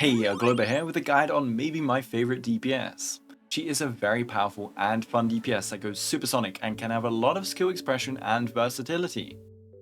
Hey, Glober here with a guide on maybe my favorite DPS. She is a very powerful and fun DPS that goes supersonic and can have a lot of skill expression and versatility.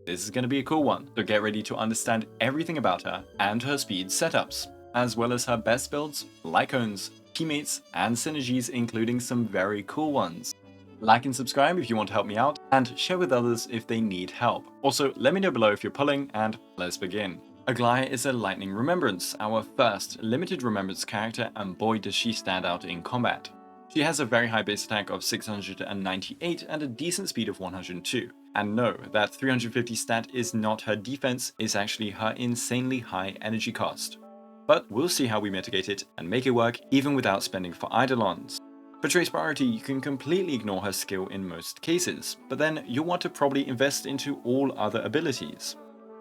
This is going to be a cool one, so get ready to understand everything about her and her speed setups, as well as her best builds, lycons, teammates, and synergies, including some very cool ones. Like and subscribe if you want to help me out, and share with others if they need help. Also, let me know below if you're pulling, and let's begin. Aglaya is a Lightning Remembrance, our first limited remembrance character, and boy does she stand out in combat. She has a very high base attack of 698 and a decent speed of 102. And no, that 350 stat is not her defense, it's actually her insanely high energy cost. But we'll see how we mitigate it and make it work even without spending for Eidolons. For Trace Priority, you can completely ignore her skill in most cases, but then you'll want to probably invest into all other abilities.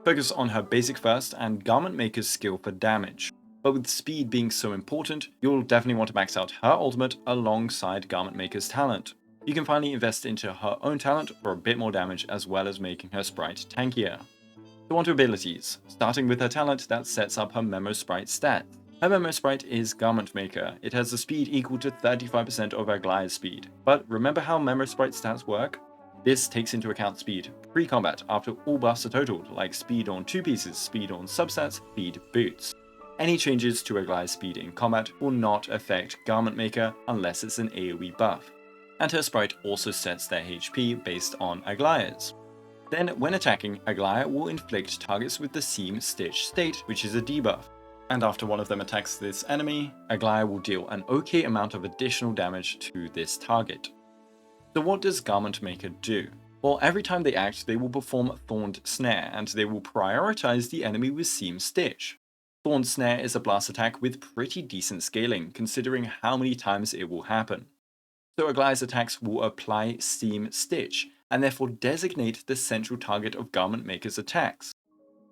Focus on her basic first and Garment Maker's skill for damage. But with speed being so important, you'll definitely want to max out her ultimate alongside Garment Maker's talent. You can finally invest into her own talent for a bit more damage as well as making her sprite tankier. So on to abilities, starting with her talent that sets up her Memo Sprite stat. Her Memo Sprite is Garment Maker. It has a speed equal to 35% of Aglaya's speed. But remember how Memo Sprite stats work? This takes into account speed pre-combat after all buffs are totaled, like speed on 2 pieces, speed on substats, speed boots. Any changes to Aglaya's speed in combat will not affect Garment Maker unless it's an AoE buff. And her sprite also sets their HP based on Aglaya's. Then when attacking, Aglaya will inflict targets with the Seam Stitch state, which is a debuff. And after one of them attacks this enemy, Aglaya will deal an okay amount of additional damage to this target. So what does Garment Maker do? Well, every time they act, they will perform Thorned Snare, and they will prioritize the enemy with Seam Stitch. Thorned Snare is a blast attack with pretty decent scaling, considering how many times it will happen. So Aglaya's attacks will apply Seam Stitch, and therefore designate the central target of Garment Maker's attacks.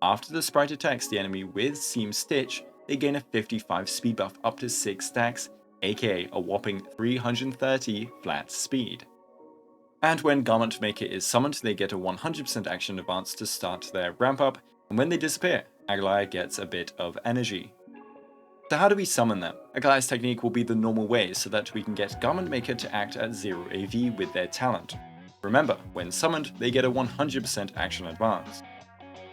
After the sprite attacks the enemy with Seam Stitch, they gain a 55 speed buff up to 6 stacks, aka a whopping 330 flat speed. And when Garment Maker is summoned, they get a 100% action advance to start their ramp up, and when they disappear, Aglaya gets a bit of energy. So how do we summon them? Aglaya's technique will be the normal way so that we can get Garment Maker to act at 0 AV with their talent. Remember, when summoned, they get a 100% action advance.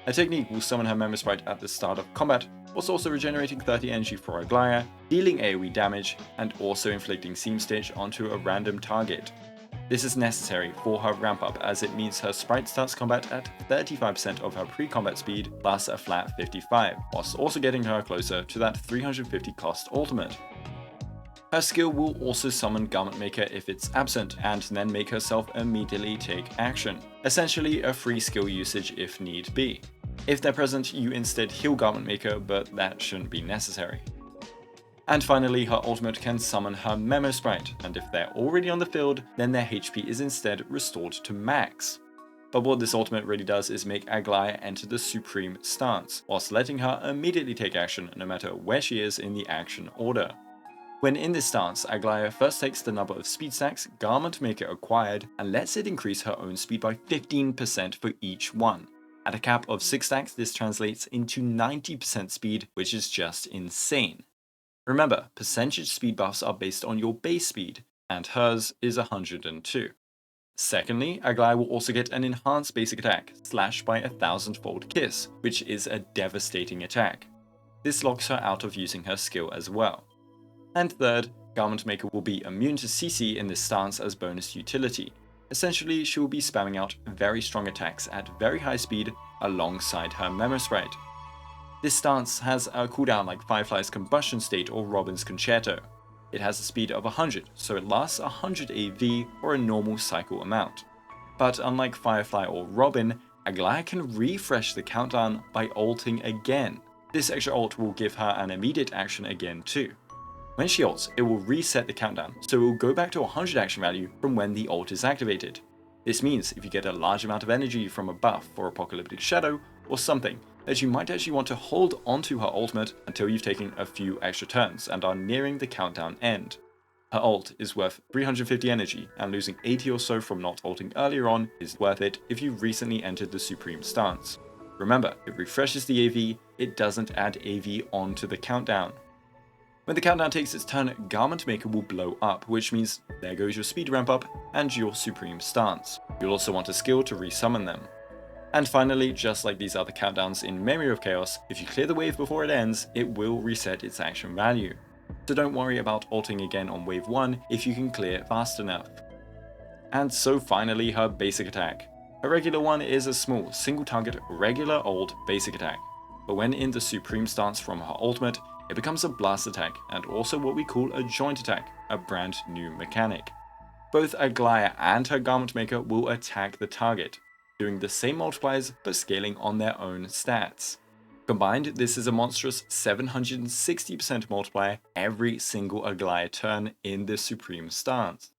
Her technique will summon her Memo Sprite at the start of combat, whilst also regenerating 30 energy for Aglaya, dealing AoE damage, and also inflicting Seam Stitch onto a random target. This is necessary for her ramp up as it means her sprite starts combat at 35% of her pre-combat speed plus a flat 55, whilst also getting her closer to that 350 cost ultimate. Her skill will also summon Garment Maker if it's absent, and then make herself immediately take action. Essentially a free skill usage if need be. If they're present, you instead heal Garment Maker, but that shouldn't be necessary. And finally, her ultimate can summon her Memo Sprite, and if they're already on the field, then their HP is instead restored to max. But what this ultimate really does is make Aglaya enter the Supreme stance, whilst letting her immediately take action no matter where she is in the action order. When in this stance, Aglaya first takes the number of speed stacks Garment Maker acquired and lets it increase her own speed by 15% for each one. At a cap of 6 stacks, this translates into 90% speed, which is just insane. Remember, percentage speed buffs are based on your base speed, and hers is 102. Secondly, Aglaya will also get an enhanced basic attack, Slash by 1000-fold Kiss, which is a devastating attack. This locks her out of using her skill as well. And third, Garment Maker will be immune to CC in this stance as bonus utility. Essentially, she will be spamming out very strong attacks at very high speed alongside her Memo Sprite. This stance has a cooldown like Firefly's Combustion State or Robin's Concerto. It has a speed of 100, so it lasts 100 AV or a normal cycle amount. But unlike Firefly or Robin, Aglaya can refresh the countdown by ulting again. This extra ult will give her an immediate action again too. When she ults, it will reset the countdown, so it will go back to 100 action value from when the ult is activated. This means if you get a large amount of energy from a buff or Apocalyptic Shadow or something, that you might actually want to hold onto her ultimate until you've taken a few extra turns and are nearing the countdown end. Her ult is worth 350 energy, and losing 80 or so from not ulting earlier on is worth it if you've recently entered the Supreme stance. Remember, it refreshes the AV, it doesn't add AV onto the countdown. When the countdown takes its turn, Garment Maker will blow up, which means there goes your speed ramp up and your Supreme Stance. You'll also want a skill to resummon them. And finally, just like these other countdowns in Memory of Chaos, if you clear the wave before it ends, it will reset its action value. So don't worry about ulting again on wave 1 if you can clear fast enough. And so finally, her basic attack. Her regular one is a small, single target, regular old basic attack. But when in the Supreme Stance from her ultimate, it becomes a blast attack and also what we call a joint attack, a brand new mechanic. Both Aglaya and her Garment Maker will attack the target, doing the same multipliers but scaling on their own stats. Combined, this is a monstrous 760% multiplier every single Aglaya turn in the Supreme Stance.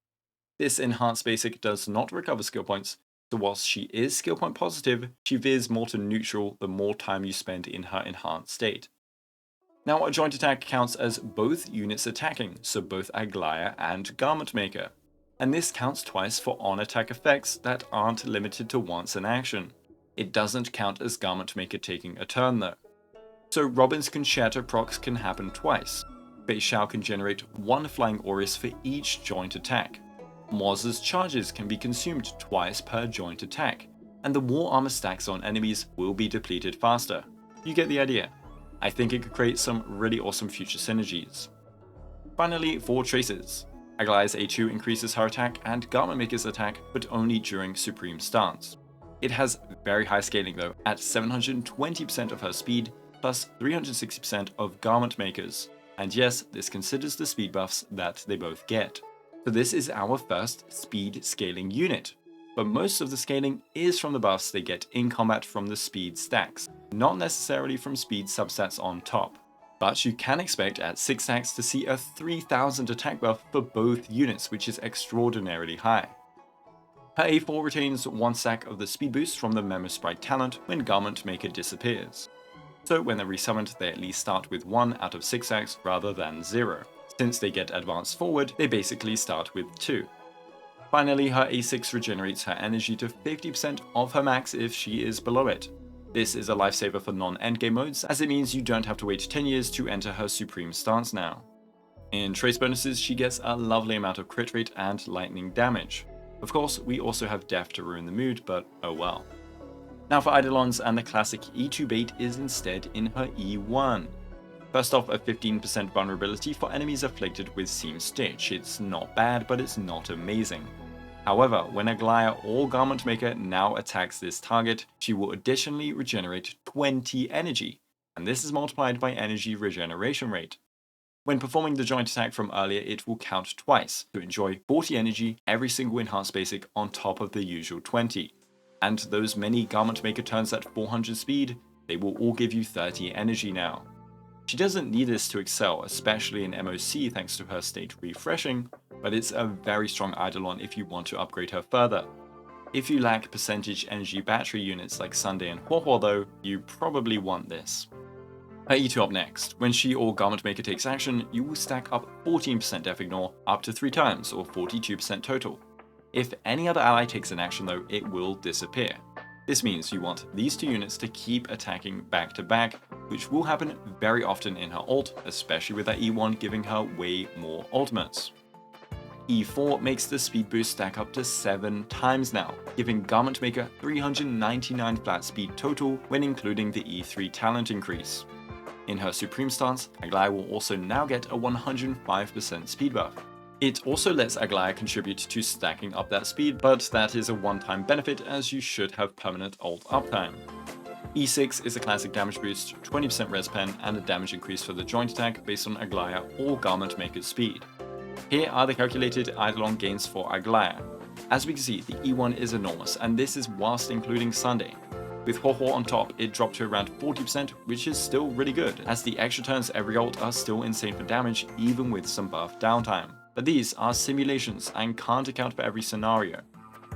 This enhanced basic does not recover skill points, so whilst she is skill point positive, she veers more to neutral the more time you spend in her enhanced state. Now a joint attack counts as both units attacking, so both Aglaya and Garment Maker. And this counts twice for on-attack effects that aren't limited to once an action. It doesn't count as Garment Maker taking a turn though. So Robin's Concerto procs can happen twice. Fei Xiao can generate one Flying Aureus for each joint attack. Moz's charges can be consumed twice per joint attack, and the War Armor stacks on enemies will be depleted faster. You get the idea. I think it could create some really awesome future synergies. Finally, for traces. Aglaya's A2 increases her attack and Garment Maker's attack, but only during Supreme Stance. It has very high scaling though, at 720% of her speed, plus 360% of Garment Maker's. And yes, this considers the speed buffs that they both get. So this is our first speed scaling unit. But most of the scaling is from the buffs they get in combat from the speed stacks, not necessarily from speed substats on top. But you can expect at 6 stacks to see a 3000 attack buff for both units, which is extraordinarily high. Her A4 retains 1 stack of the speed boost from the Memo Sprite talent when Garment Maker disappears. So when they're resummoned, they at least start with 1 out of 6 stacks rather than 0. Since they get advanced forward, they basically start with 2. Finally, her A6 regenerates her energy to 50% of her max if she is below it. This is a lifesaver for non-endgame modes, as it means you don't have to wait 10 years to enter her Supreme Stance now. In trace bonuses, she gets a lovely amount of crit rate and lightning damage. Of course, we also have Death to ruin the mood, but oh well. Now for Eidolons, and the classic E2 bait is instead in her E1. First off, a 15% vulnerability for enemies afflicted with Seam Stitch. It's not bad, but it's not amazing. However, when Aglaya or Garment Maker now attacks this target, she will additionally regenerate 20 energy, and this is multiplied by energy regeneration rate. When performing the joint attack from earlier, it will count twice to enjoy 40 energy every single enhanced basic on top of the usual 20. And those many Garment Maker turns at 400 speed, they will all give you 30 energy now. She doesn't need this to excel, especially in MOC thanks to her state refreshing, but it's a very strong Eidolon if you want to upgrade her further. If you lack percentage energy battery units like Sunday and Huohuo though, you probably want this. Her E2 up next. When she or Garment Maker takes action, you will stack up 14% Def Ignore up to 3 times, or 42% total. If any other ally takes an action though, it will disappear. This means you want these two units to keep attacking back to back, which will happen very often in her ult, especially with that E1 giving her way more ultimates. E4 makes the speed boost stack up to 7 times now, giving Garment Maker 399 flat speed total when including the E3 talent increase. In her Supreme Stance, Aglaya will also now get a 105% speed buff. It also lets Aglaya contribute to stacking up that speed, but that is a one-time benefit as you should have permanent ult uptime. E6 is a classic damage boost, 20% res pen, and a damage increase for the joint attack based on Aglaya or Garment Maker's speed. Here are the calculated Eidolon gains for Aglaya. As we can see, the E1 is enormous, and this is whilst including Sunday. With Huohuo on top, it dropped to around 40%, which is still really good, as the extra turns every ult are still insane for damage even with some buff downtime. But these are simulations and can't account for every scenario.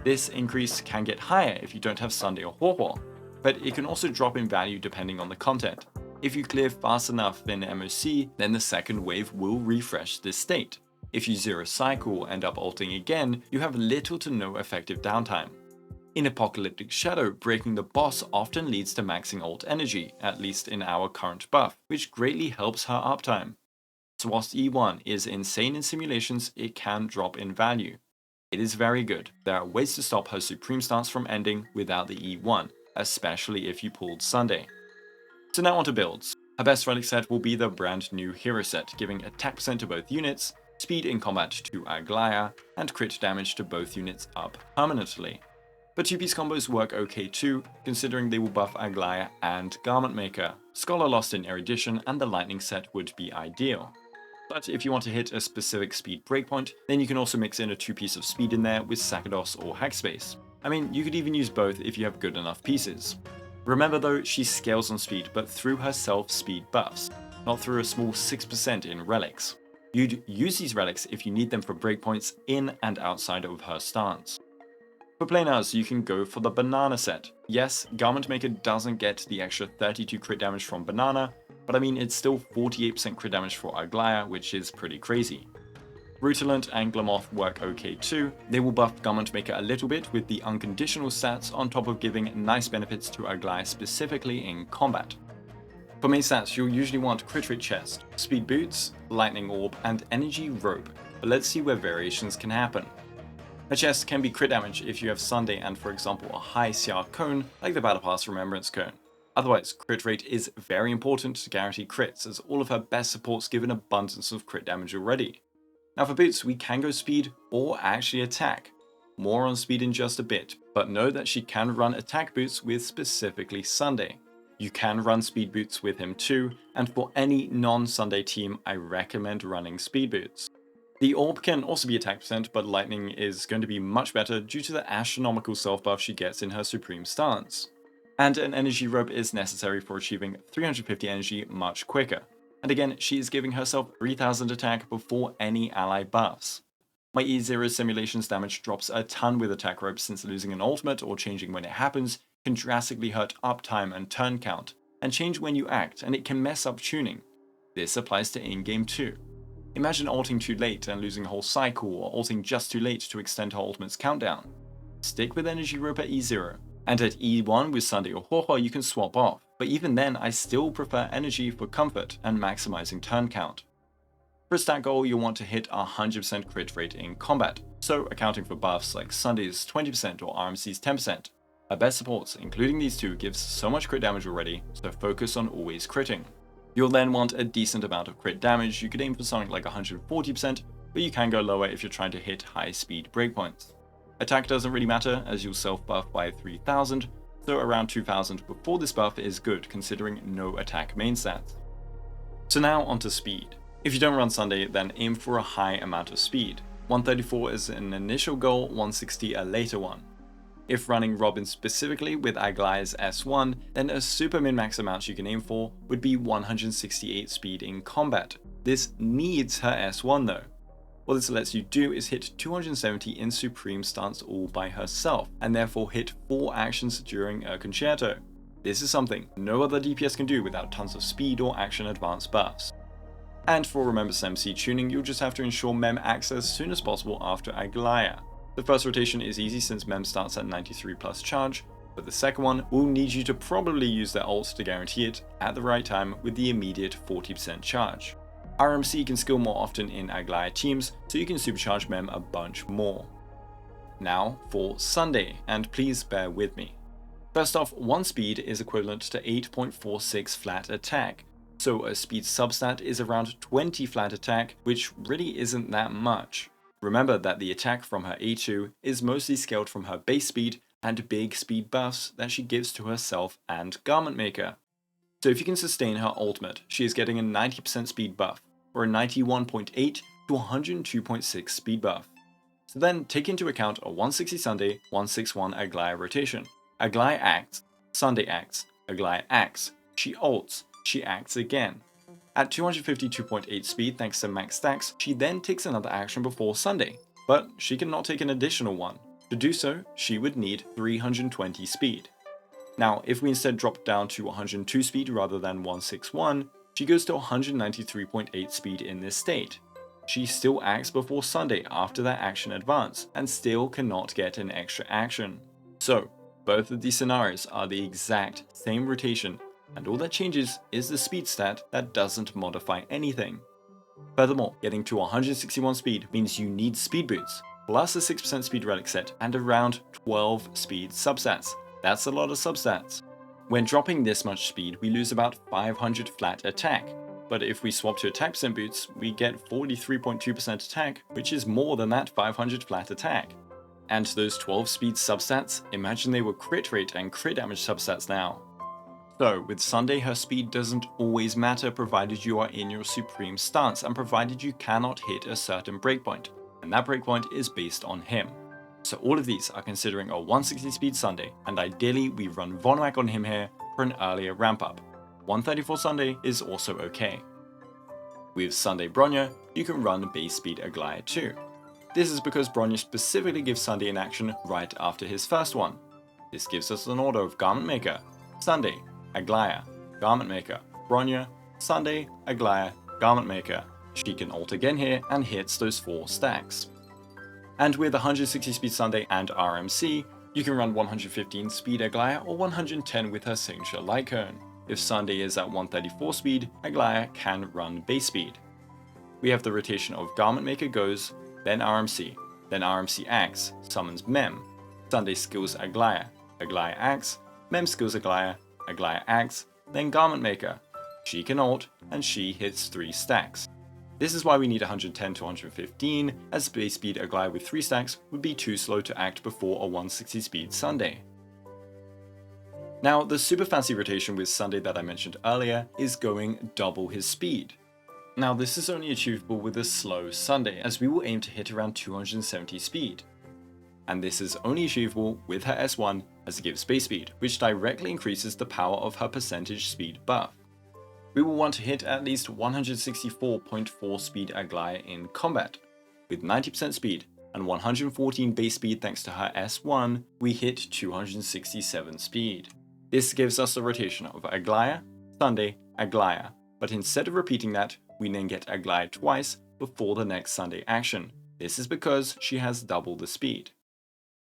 This increase can get higher if you don't have Sunday or Huohuo, but it can also drop in value depending on the content. If you clear fast enough in MOC, then the second wave will refresh this state. If you zero cycle or end up ulting again, you have little to no effective downtime. In Apocalyptic Shadow, breaking the boss often leads to maxing ult energy, at least in our current buff, which greatly helps her uptime. So whilst E1 is insane in simulations, it can drop in value. It is very good. There are ways to stop her Supreme stance from ending without the E1, especially if you pulled Sunday. So now onto builds. Her best relic set will be the brand new hero set, giving attack percent to both units, speed in combat to Aglaia, and crit damage to both units up permanently. But two-piece combos work okay too, considering they will buff Aglaia and Garment Maker. Scholar Lost in Erudition and the Lightning set would be ideal. But if you want to hit a specific speed breakpoint, then you can also mix in a two-piece of speed in there with Sakados or Hackspace. I mean, you could even use both if you have good enough pieces. Remember though, she scales on speed, but through her self-speed buffs, not through a small 6% in relics. You'd use these relics if you need them for breakpoints in and outside of her stance. For planers, you can go for the Banana set. Yes, Garment Maker doesn't get the extra 32 crit damage from Banana, but I mean it's still 48% crit damage for Aglaia, which is pretty crazy. Rutilant and Glamoth work okay too. They will buff Garment Maker a little bit with the unconditional stats on top of giving nice benefits to Aglaia specifically in combat. For main stats, you'll usually want Crit Rate Chest, Speed Boots, Lightning Orb, and Energy Rope, but let's see where variations can happen. A chest can be crit damage if you have Sunday and, for example, a high CR cone like the Battle Pass Remembrance Cone. Otherwise, crit rate is very important to guarantee crits, as all of her best supports give an abundance of crit damage already. Now for boots, we can go speed or actually attack. More on speed in just a bit, but know that she can run attack boots with specifically Sunday. You can run speed boots with him too, and for any non-Sunday team, I recommend running speed boots. The orb can also be attack percent, but lightning is going to be much better due to the astronomical self buff she gets in her supreme stance. And an energy rope is necessary for achieving 350 energy much quicker. And again, she is giving herself 3000 attack before any ally buffs. My E0 simulations damage drops a ton with attack rope, since losing an ultimate or changing when it happens can drastically hurt uptime and turn count, and change when you act, and it can mess up tuning. This applies to in-game too. Imagine ulting too late and losing a whole cycle, or ulting just too late to extend her ultimate's countdown. Stick with Energy Rope at E0, and at E1 with Sunday or Huohuo you can swap off, but even then I still prefer Energy for comfort and maximizing turn count. For a stat goal, you'll want to hit 100% crit rate in combat, so accounting for buffs like Sunday's 20% or RMC's 10%. Her best supports, including these two, gives so much crit damage already, so focus on always critting. You'll then want a decent amount of crit damage. You could aim for something like 140%, but you can go lower if you're trying to hit high speed breakpoints. Attack doesn't really matter, as you'll self buff by 3000, so around 2000 before this buff is good considering no attack main stats. So now onto speed. If you don't run Sunday, then aim for a high amount of speed. 134 is an initial goal, 160 a later one. If running Robin specifically with Aglaia's S1, then a super min-max amount you can aim for would be 168 speed in combat. This needs her S1 though. What this lets you do is hit 270 in Supreme stance all by herself, and therefore hit 4 actions during a concerto. This is something no other DPS can do without tons of speed or action advance buffs. And for Remembrance MC tuning, you'll just have to ensure Mem acts as soon as possible after Aglaia. The first rotation is easy since Mem starts at 93 plus charge, but the second one will need you to probably use their ult to guarantee it at the right time with the immediate 40% charge. RMC can skill more often in Aglaia teams, so you can supercharge Mem a bunch more. Now for Sunday, and please bear with me. First off, 1 speed is equivalent to 8.46 flat attack, so a speed substat is around 20 flat attack, which really isn't that much. Remember that the attack from her A2 is mostly scaled from her base speed and big speed buffs that she gives to herself and Garment Maker. So if you can sustain her ultimate, she is getting a 90% speed buff, or a 91.8 to 102.6 speed buff. So then take into account a 160 Sunday, 161 Aglaia rotation. Aglaia acts, Sunday acts, Aglaia acts, she ults, she acts again. At 252.8 speed thanks to max stacks, she then takes another action before Sunday, but she cannot take an additional one. To do so, she would need 320 speed. Now, if we instead drop down to 102 speed rather than 161, she goes to 193.8 speed in this state. She still acts before Sunday after that action advance, and still cannot get an extra action. So, both of these scenarios are the exact same rotation, and all that changes is the speed stat that doesn't modify anything. Furthermore, getting to 161 speed means you need speed boots, plus a 6% speed relic set and around 12 speed substats. That's a lot of substats. When dropping this much speed, we lose about 500 flat attack, but if we swap to attack percent boots, we get 43.2% attack, which is more than that 500 flat attack. And those 12 speed substats, imagine they were crit rate and crit damage substats now. So, with Sunday, her speed doesn't always matter provided you are in your supreme stance and provided you cannot hit a certain breakpoint, and that breakpoint is based on him. So all of these are considering a 160 speed Sunday, and ideally we run Vonomak on him here for an earlier ramp up. 134 Sunday is also okay. With Sunday Bronya, you can run base speed Aglaya too. This is because Bronya specifically gives Sunday an action right after his first one. This gives us an order of Garment Maker, Sunday, Aglaya, Garment Maker, Bronya, Sunday, Aglaya, Garment Maker. She can ult again here and hits those 4 stacks. And with 160 speed Sunday and RMC, you can run 115 speed Aglaya or 110 with her signature Light Cone. If Sunday is at 134 speed, Aglaya can run base speed. We have the rotation of Garment Maker goes, then RMC acts, summons Mem, Sunday skills Aglaya, Aglaya acts, Mem skills Aglaya, Aglaya acts, then Garment Maker. She can ult, and she hits 3 stacks. This is why we need 110 to 115, as base speed Aglaya with 3 stacks would be too slow to act before a 160 speed Sunday. Now, the super fancy rotation with Sunday that I mentioned earlier is going double his speed. Now, this is only achievable with a slow Sunday, as we will aim to hit around 270 speed. And this is only achievable with her S1 as it gives base speed, which directly increases the power of her percentage speed buff. We will want to hit at least 164.4 speed Aglaya in combat. With 90% speed and 114 base speed thanks to her S1, we hit 267 speed. This gives us a rotation of Aglaya, Sunday, Aglaya, but instead of repeating that, we then get Aglaya twice before the next Sunday action. This is because she has double the speed.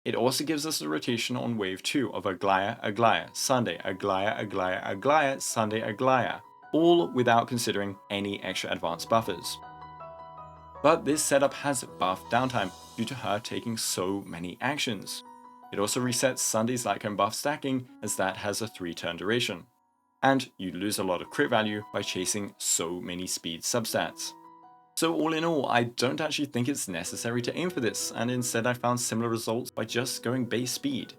It also gives us a rotation on wave 2 of Aglaya, Aglaya, Sunday, Aglaya, Aglaya, Aglaya, Sunday, Aglaya, all without considering any extra advanced buffers. But this setup has buff downtime due to her taking so many actions. It also resets Sunday's Light Cone buff stacking, as that has a 3-turn duration. And you lose a lot of crit value by chasing so many speed substats. So all in all, I don't actually think it's necessary to aim for this, and instead I found similar results by just going base speed.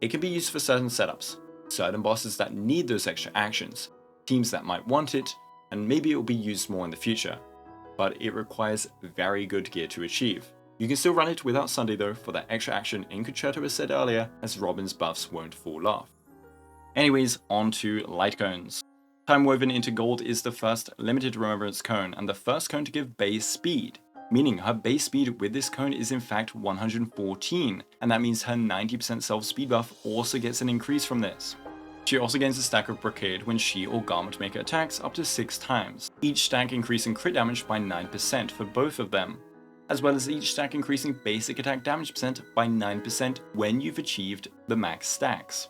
It can be used for certain setups, certain bosses that need those extra actions, teams that might want it, and maybe it will be used more in the future. But it requires very good gear to achieve. You can still run it without Sunday though for that extra action in Concerto as said earlier, as Robin's buffs won't fall off. Anyways, on to Light Cones. Time Woven into Gold is the first limited remembrance cone and the first cone to give base speed, meaning her base speed with this cone is in fact 114, and that means her 90% self speed buff also gets an increase from this. She also gains a stack of Brocade when she or Garment Maker attacks up to 6 times, each stack increasing crit damage by 9% for both of them, as well as each stack increasing basic attack damage percent by 9% when you've achieved the max stacks.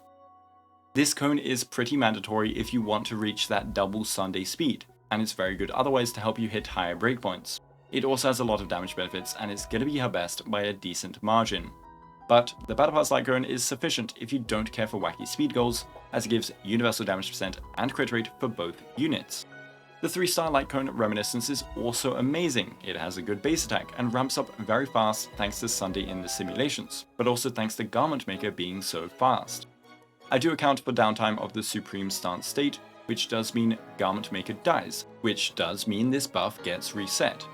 This cone is pretty mandatory if you want to reach that double Sunday speed, and it's very good otherwise to help you hit higher breakpoints. It also has a lot of damage benefits and it's going to be her best by a decent margin. But the Battle Pass Light Cone is sufficient if you don't care for wacky speed goals, as it gives universal damage percent and crit rate for both units. The 3-star Light Cone Reminiscence is also amazing. It has a good base attack and ramps up very fast thanks to Sunday in the simulations, but also thanks to Garment Maker being so fast. I do account for downtime of the Supreme Stance state, which does mean Garment Maker dies, which does mean this buff gets reset.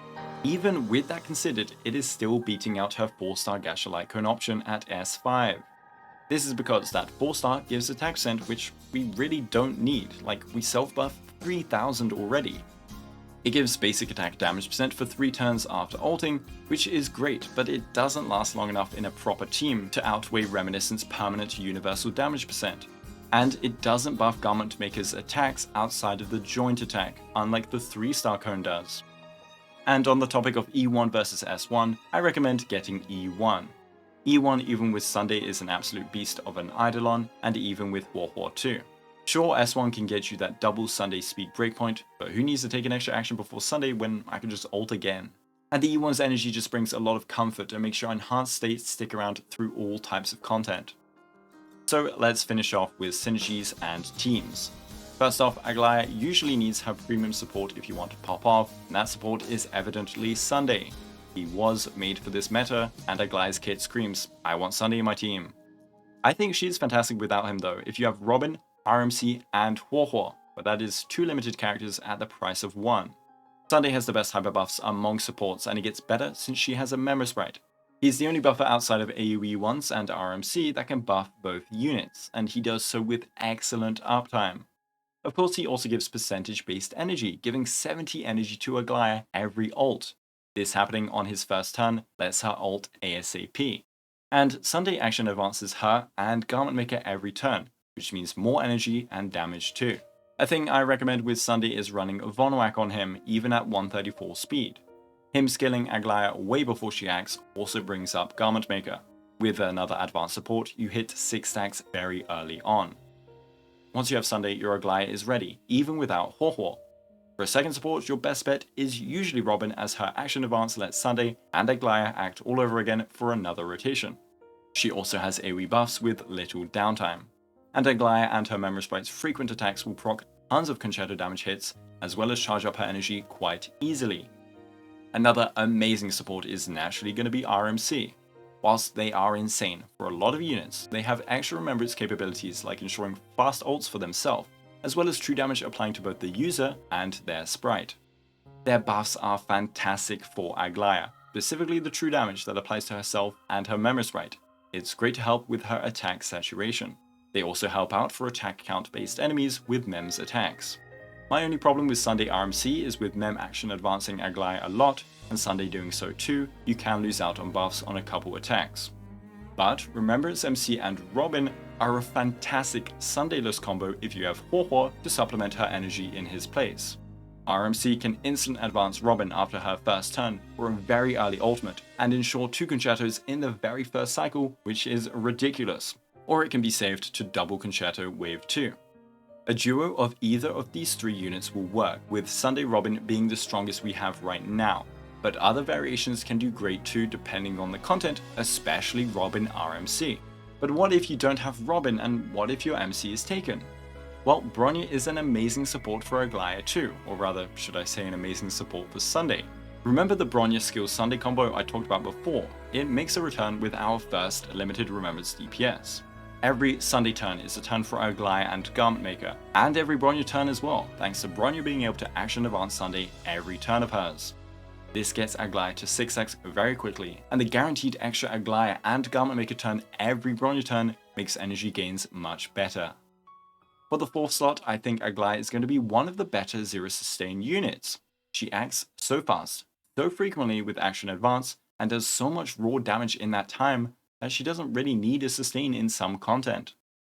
Even with that considered, it is still beating out her 4-star Gacha Light Cone option at S5. This is because that 4-star gives attack percent which we really don't need, like we self-buff 3000 already. It gives basic attack damage percent for 3 turns after ulting, which is great, but it doesn't last long enough in a proper team to outweigh Reminiscence's permanent universal damage percent. And it doesn't buff Garment Maker's attacks outside of the joint attack, unlike the 3-star cone does. And on the topic of E1 versus S1, I recommend getting E1. E1 even with Sunday is an absolute beast of an Eidolon, and even with War 2. Sure, S1 can get you that double Sunday speed breakpoint, but who needs to take an extra action before Sunday when I can just ult again? And the E1's energy just brings a lot of comfort and makes your enhanced states stick around through all types of content. So let's finish off with synergies and teams. First off, Aglaya usually needs her premium support if you want to pop off, and that support is evidently Sunday. He was made for this meta, and Aglaya's kit screams, "I want Sunday in my team." I think she's fantastic without him though, if you have Robin, RMC, and Huohuo, but that is 2 limited characters at the price of 1. Sunday has the best hyper buffs among supports, and it gets better since she has a Memo Sprite. He's the only buffer outside of AoE ones and RMC that can buff both units, and he does so with excellent uptime. Of course, he also gives percentage-based energy, giving 70 energy to Aglaya every ult. This happening on his first turn lets her ult ASAP. And Sunday action advances her and Garment Maker every turn, which means more energy and damage too. A thing I recommend with Sunday is running Vonoak on him even at 134 speed. Him skilling Aglaya way before she acts also brings up Garment Maker. With another advanced support, you hit 6 stacks very early on. Once you have Sunday, your Aglaya is ready, even without Huohuo. For a second support, your best bet is usually Robin, as her action advance lets Sunday and Aglaya act all over again for another rotation. She also has AoE buffs with little downtime. And Aglaya and her Memo Sprite's frequent attacks will proc tons of Concerto damage hits, as well as charge up her energy quite easily. Another amazing support is naturally going to be RMC. Whilst they are insane for a lot of units, they have extra remembrance capabilities like ensuring fast ults for themselves, as well as true damage applying to both the user and their sprite. Their buffs are fantastic for Aglaya, specifically the true damage that applies to herself and her Memo Sprite. It's great to help with her attack saturation. They also help out for attack count based enemies with Mem's attacks. My only problem with Sunday RMC is with Mem action advancing Aglaya a lot, and Sunday doing so too, you can lose out on buffs on a couple attacks. But Remembrance MC and Robin are a fantastic Sundayless combo if you have Huohuo to supplement her energy in his place. RMC can instant advance Robin after her first turn for a very early ultimate, and ensure 2 Concertos in the very first cycle, which is ridiculous. Or it can be saved to double Concerto Wave 2. A duo of either of these 3 units will work, with Sunday Robin being the strongest we have right now, but other variations can do great too depending on the content, especially Robin RMC. But what if you don't have Robin, and what if your MC is taken? Well, Bronya is an amazing support for Aglaya too, or rather, should I say an amazing support for Sunday. Remember the Bronya skill Sunday combo I talked about before? It makes a return with our first limited remembrance DPS. Every Sunday turn is a turn for Aglaya and Garment Maker, and every Bronya turn as well, thanks to Bronya being able to action advance Sunday every turn of hers. This gets Aglaya to 6x very quickly, and the guaranteed extra Aglaya and Garment Maker turn every Bronya turn makes energy gains much better. For the 4th slot, I think Aglaya is going to be one of the better zero sustain units. She acts so fast, so frequently with action advance, and does so much raw damage in that time that she doesn't really need a sustain in some content.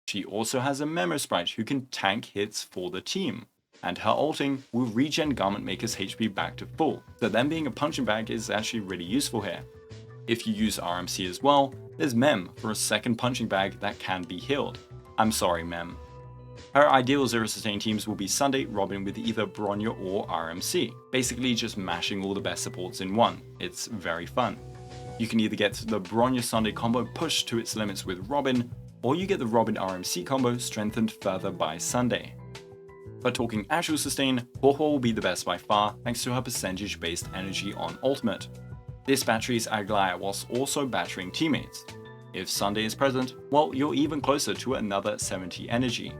She also has a Memo Sprite who can tank hits for the team, and her ulting will regen Garment Maker's HP back to full, so them being a punching bag is actually really useful here. If you use RMC as well, there's Mem for a second punching bag that can be healed. I'm sorry, Mem. Her ideal zero sustain teams will be Sunday, Robin with either Bronya or RMC, basically just mashing all the best supports in one. It's very fun. You can either get the Bronya Sunday combo pushed to its limits with Robin, or you get the Robin RMC combo strengthened further by Sunday. But talking actual sustain, Huohuo will be the best by far thanks to her percentage based energy on ultimate. This batteries Aglaya whilst also battering teammates. If Sunday is present, well, you're even closer to another 70 energy.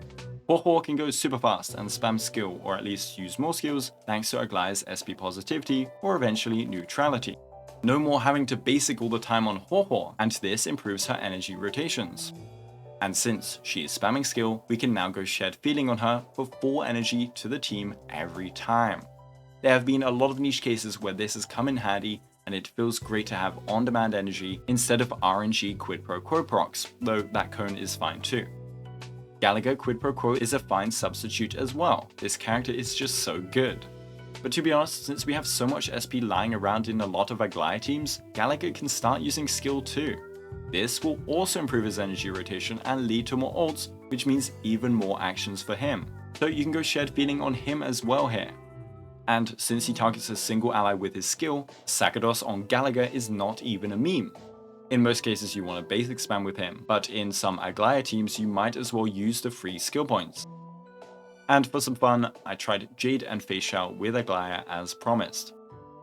Huohuo can go super fast and spam skill, or at least use more skills thanks to Aglaya's SP positivity or eventually neutrality. No more having to basic all the time on Huohuo, and this improves her energy rotations. And since she is spamming skill, we can now go Shared Feeling on her for 4 energy to the team every time. There have been a lot of niche cases where this has come in handy, and it feels great to have on-demand energy instead of RNG quid pro quo procs, though that cone is fine too. Gallagher quid pro quo is a fine substitute as well. This character is just so good. But to be honest, since we have so much SP lying around in a lot of Aglaya teams, Gallagher can start using skill too. This will also improve his energy rotation and lead to more ults, which means even more actions for him. So you can go Shed Feeling on him as well here. And since he targets a single ally with his skill, Sakados on Gallagher is not even a meme. In most cases you want to basic spam with him, but in some Aglaya teams you might as well use the free skill points. And for some fun, I tried Jade and Feixiao with Aglaya as promised.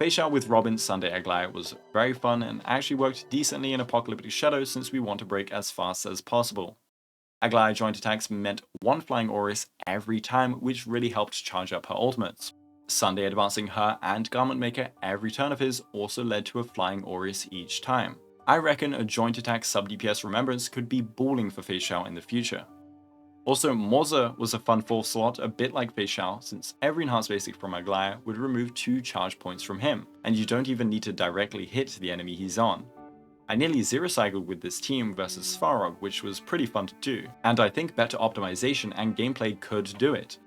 Feixiao with Robin Sunday Aglaya was very fun and actually worked decently in Apocalyptic Shadow since we want to break as fast as possible. Aglaya joint attacks meant one flying Auris every time, which really helped charge up her ultimates. Sunday advancing her and Garment Maker every turn of his also led to a flying Auris each time. I reckon a joint attack sub DPS Remembrance could be balling for Feixiao in the future. Also, Moza was a fun 4th slot, a bit like Feixiao, since every enhanced basic from Aglaya would remove 2 charge points from him, and you don't even need to directly hit the enemy he's on. I nearly zero cycled with this team versus Svarog, which was pretty fun to do, and I think better optimization and gameplay could do it.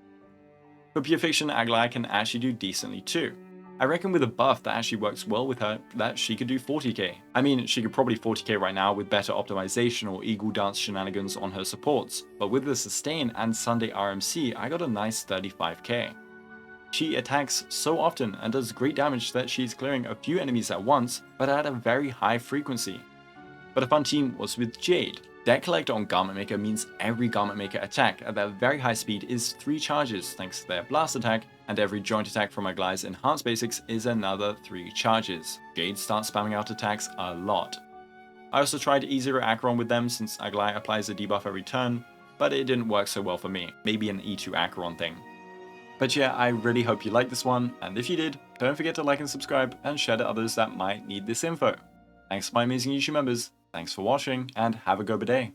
For Pure Fiction, Aglaya can actually do decently too. I reckon with a buff that actually works well with her, that she could do 40k. I mean, she could probably 40k right now with better optimization or Eagle Dance shenanigans on her supports, but with the sustain and Sunday RMC, I got a nice 35k. She attacks so often and does great damage that she's clearing a few enemies at once, but at a very high frequency. But a fun team was with Jade. Deck Collector on Garment Maker means every Garment Maker attack at that very high speed is 3 charges thanks to their blast attack, and every joint attack from Aglaya's enhanced basics is another 3 charges. Jade starts spamming out attacks a lot. I also tried E0 Acheron with them since Aglaya applies a debuff every turn, but it didn't work so well for me, maybe an E2 Acheron thing. But yeah, I really hope you liked this one, and if you did, don't forget to like and subscribe and share to others that might need this info. Thanks to my amazing YouTube members, thanks for watching, and have a good day.